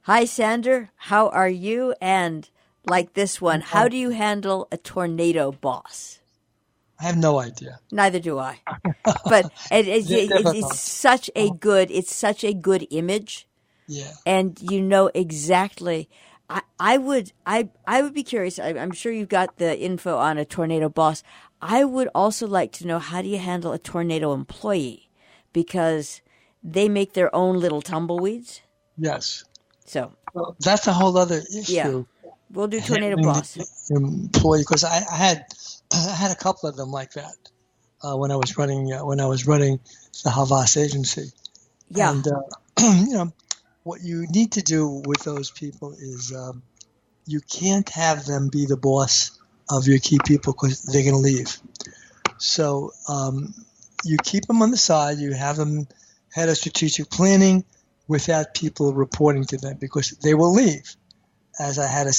Hi, Sander. How are you? And like this one, how do you handle a tornado boss? I have no idea. Neither do I. But They're it's difficult. such a Uh, good image, yeah. and you know exactly. I would be curious. I'm sure you've got the info on a tornado boss. I would also like to know, how do you handle a tornado employee, because they make their own little tumbleweeds. Yes. So Well, that's a whole other yeah, issue. we'll do tornado Handling boss. the employee, because I had a couple of them like that when I was running the Havas agency, Yeah, and what you need to do with those people is you can't have them be the boss of your key people because they're going to leave. So you keep them on the side. You have them head of strategic planning without people reporting to them because they will leave. As I had a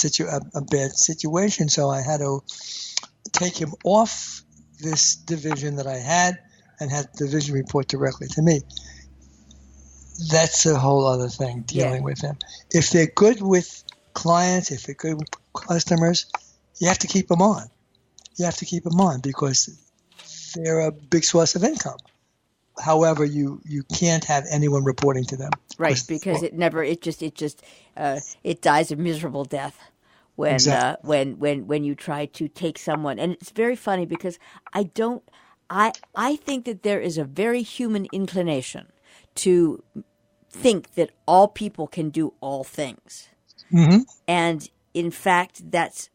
bad situation, so I had to take him off this division that I had and had the division report directly to me. That's a whole other thing, yeah, dealing with them. If they're good with clients, if they're good with customers, you have to keep them on. You have to keep them on because they're a big source of income. However, you can't have anyone reporting to them. right. Because it dies a miserable death when Exactly. when you try to take someone. And it's very funny because I don't. I think that there is a very human inclination to think that all people can do all things. Mm-hmm. And in fact, that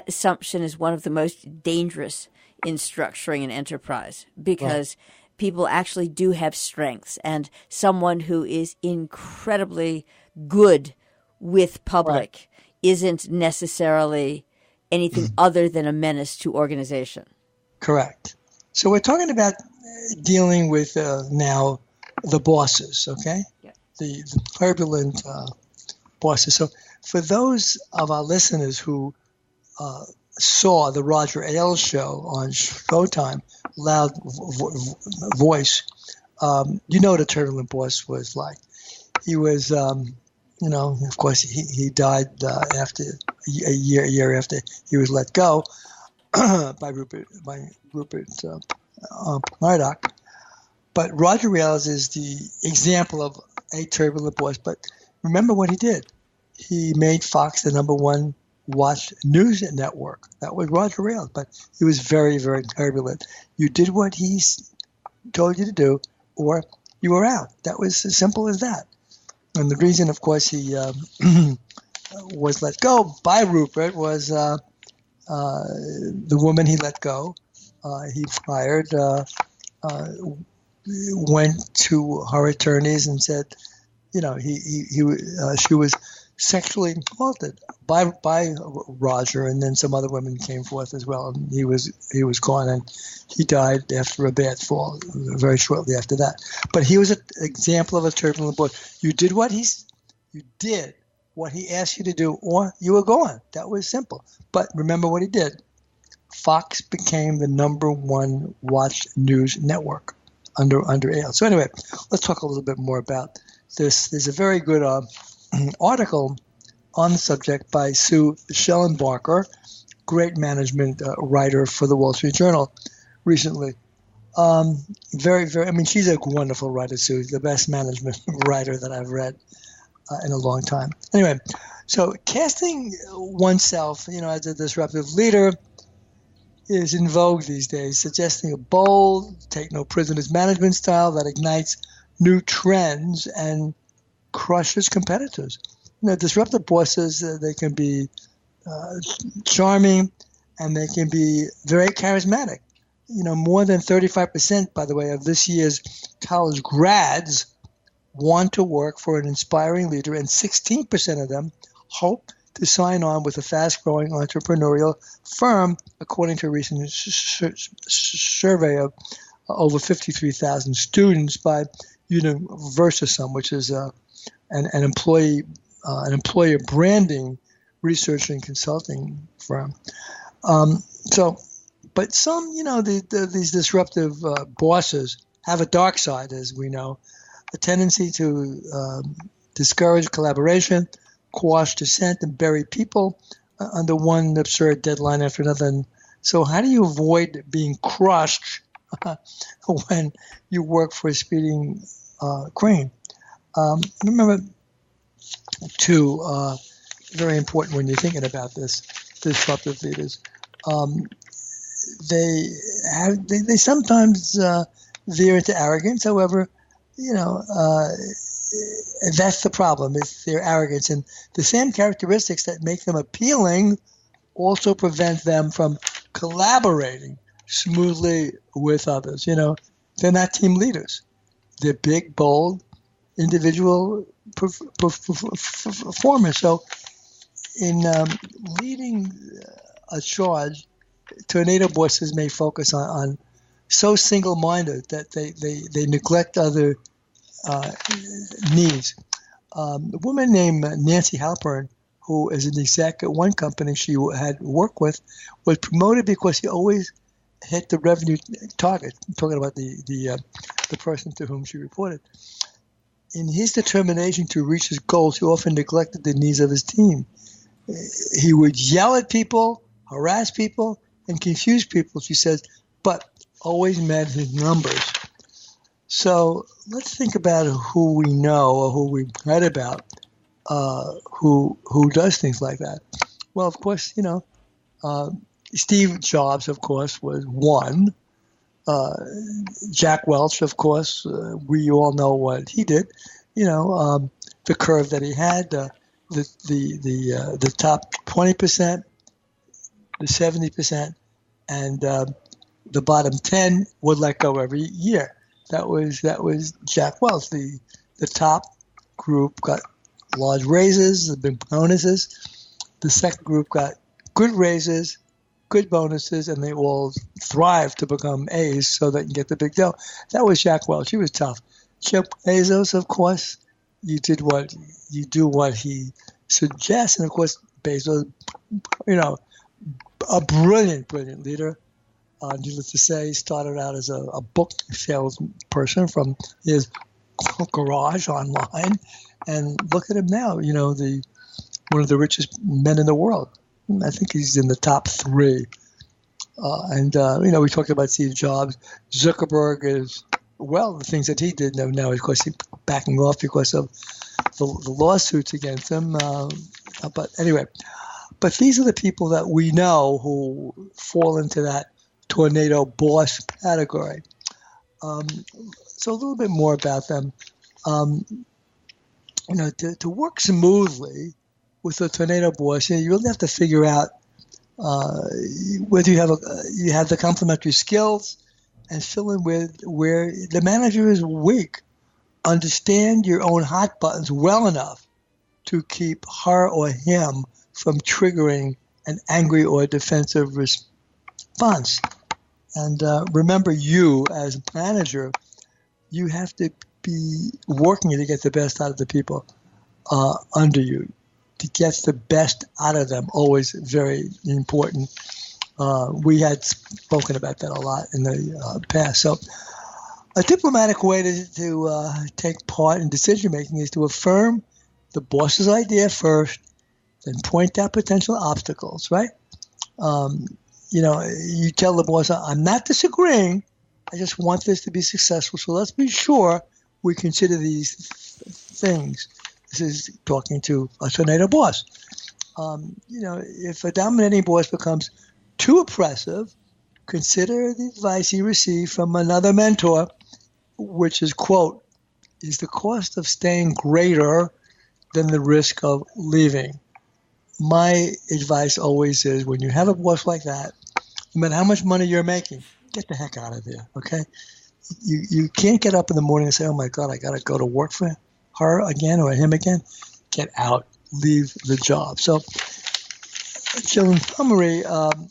assumption is one of the most dangerous in structuring an enterprise, Right. because people actually do have strengths, and someone who is incredibly good with Right. public isn't necessarily anything other than a menace to organization. Correct. So we're talking about dealing with now the bosses, okay? Yeah. The turbulent bosses. So for those of our listeners who saw the Roger Ailes show on Showtime, Loud Voice, you know what a turbulent boss was like. He was, of course, he died after a year after he was let go by Rupert Murdoch. But Roger Ailes is the example of a turbulent boss. But remember what he did. He made Fox the number one watched news network. That was Roger Ailes. But he was very, very turbulent. You did what he told you to do, or you were out. That was as simple as that. And the reason, of course, he was let go by Rupert was the woman he let go. He fired. Went to her attorneys and said, she was sexually assaulted by Roger, and then some other women came forth as well. And he was gone, and he died after a bad fall, very shortly after that. But he was an example of a turbulent boy. You did what he asked you to do, or you were gone. That was simple. But remember what he did. Fox became the number one watched news network under Ailes. So anyway, let's talk a little bit more about this. There's a very good article on the subject by Sue Schellenbarker, great management writer for the Wall Street Journal recently. Very, very, I mean, she's a wonderful writer, Sue, the best management writer that I've read in a long time. Anyway, so casting oneself, as a disruptive leader is in vogue these days, suggesting a bold, take no prisoners management style that ignites new trends and crushes competitors. Disruptive bosses, they can be charming, and they can be very charismatic. More than 35%, by the way, of this year's college grads want to work for an inspiring leader, and 16% of them hope to sign on with a fast-growing entrepreneurial firm, according to a recent survey of over 53,000 students by Universum, which is an employer branding research and consulting firm. But some, these disruptive bosses have a dark side, as we know, a tendency to discourage collaboration, quash dissent, and bury people under one absurd deadline after another. And so how do you avoid being crushed when you work for a speeding crane? Remember, too, very important when you're thinking about this, disruptive leaders. They sometimes veer into arrogance. However, that's the problem. It's their arrogance, and the same characteristics that make them appealing also prevent them from collaborating smoothly with others. They're not team leaders. They're big, bold, individual performers. So in leading a charge, tornado bosses may focus on so single-minded that they neglect other needs. A woman named Nancy Halpern, who is an exec at one company she had worked with, was promoted because she always hit the revenue target. I'm talking about the person to whom she reported. In his determination to reach his goals, he often neglected the needs of his team. He would yell at people, harass people, and confuse people, she says, but always met his numbers. So let's think about who we know or who we've read about who does things like that. Well, of course, Steve Jobs, of course, was one. Jack Welch, of course, we all know what he did. The curve that he had, the top 20%, the 70%, and the bottom 10 would let go every year. That was Jack Welch. The top group got large raises, big bonuses. The second group got good raises, good bonuses, and they all thrived to become A's so they can get the big deal. That was Jack Welch. He was tough. Jeff Bezos, of course, you do what he suggests, and of course Bezos, a brilliant leader. Needless to say, he started out as a book salesperson from his garage online, and look at him now. One of the richest men in the world. I think he's in the top 3. We talked about Steve Jobs. Zuckerberg is, the things that he did now, of course, he's backing off because of the lawsuits against him. But anyway, these are the people that we know who fall into that tornado boss category. So a little bit more about them. To work smoothly with a tornado boss, you really have to figure out whether you have the complementary skills and fill in with where the manager is weak. Understand your own hot buttons well enough to keep her or him from triggering an angry or defensive response. And remember, you as a manager, you have to be working to get the best out of the people under you, to get the best out of them. Always very important. We had spoken about that a lot in the past. So a diplomatic way to take part in decision making is to affirm the boss's idea first, then point out potential obstacles, right? You tell the boss, I'm not disagreeing. I just want this to be successful. So let's be sure we consider these things. This is talking to a tornado boss. If a dominating boss becomes too oppressive, consider the advice he received from another mentor, which is, quote, is the cost of staying greater than the risk of leaving? My advice always is, when you have a boss like that, no matter how much money you're making, get the heck out of there, okay? You can't get up in the morning and say, oh, my God, I got to go to work for her again or him again. Get out. Leave the job. So in summary, the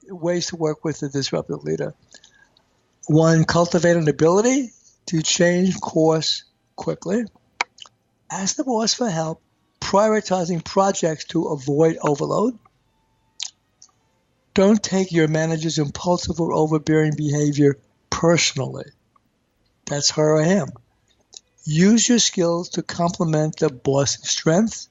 ways to work with a disruptive leader. 1, cultivate an ability to change course quickly. Ask the boss for help prioritizing projects to avoid overload. Don't take your manager's impulsive or overbearing behavior personally. That's her or him. Use your skills to complement the boss's strengths.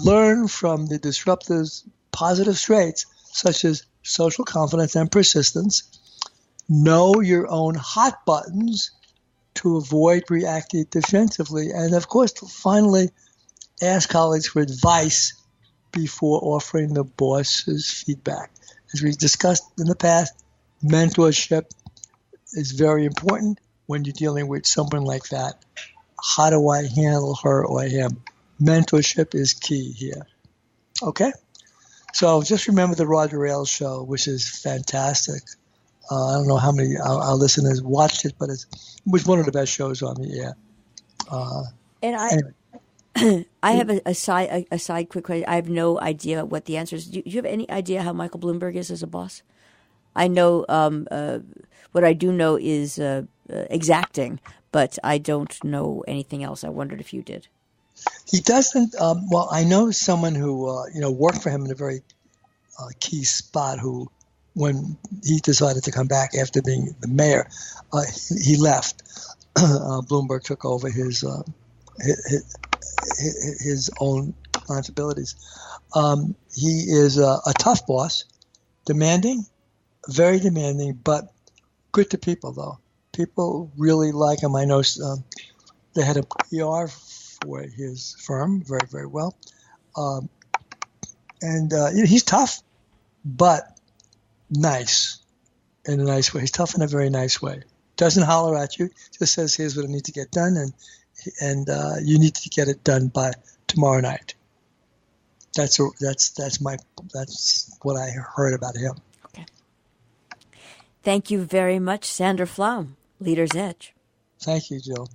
Learn from the disruptor's positive traits, such as social confidence and persistence. Know your own hot buttons to avoid reacting defensively. And of course, finally, ask colleagues for advice before offering the boss's feedback. As we discussed in the past, mentorship is very important when you're dealing with someone like that. How do I handle her or him? Mentorship is key here. Okay? So just remember the Roger Ailes show, which is fantastic. I don't know how many our listeners watched it, but it was one of the best shows on the air. And Anyway. I have a side quick question. I have no idea what the answer is. Do you have any idea how Michael Bloomberg is as a boss? I know what I do know is exacting, but I don't know anything else. I wondered if you did. He doesn't. Well, I know someone who worked for him in a very key spot. Who, when he decided to come back after being the mayor, he left. Bloomberg took over his own responsibilities. He is a tough boss, demanding, very demanding, but good to people, though. People really like him. I know they had a PR for his firm very, very well. And he's tough, but nice, in a nice way. He's tough in a very nice way. Doesn't holler at you, just says, here's what I need to get done, and you need to get it done by tomorrow night. That's what I heard about him. Okay. Thank you very much, Sandra Flaum, Leader's Edge. Thank you, Jill.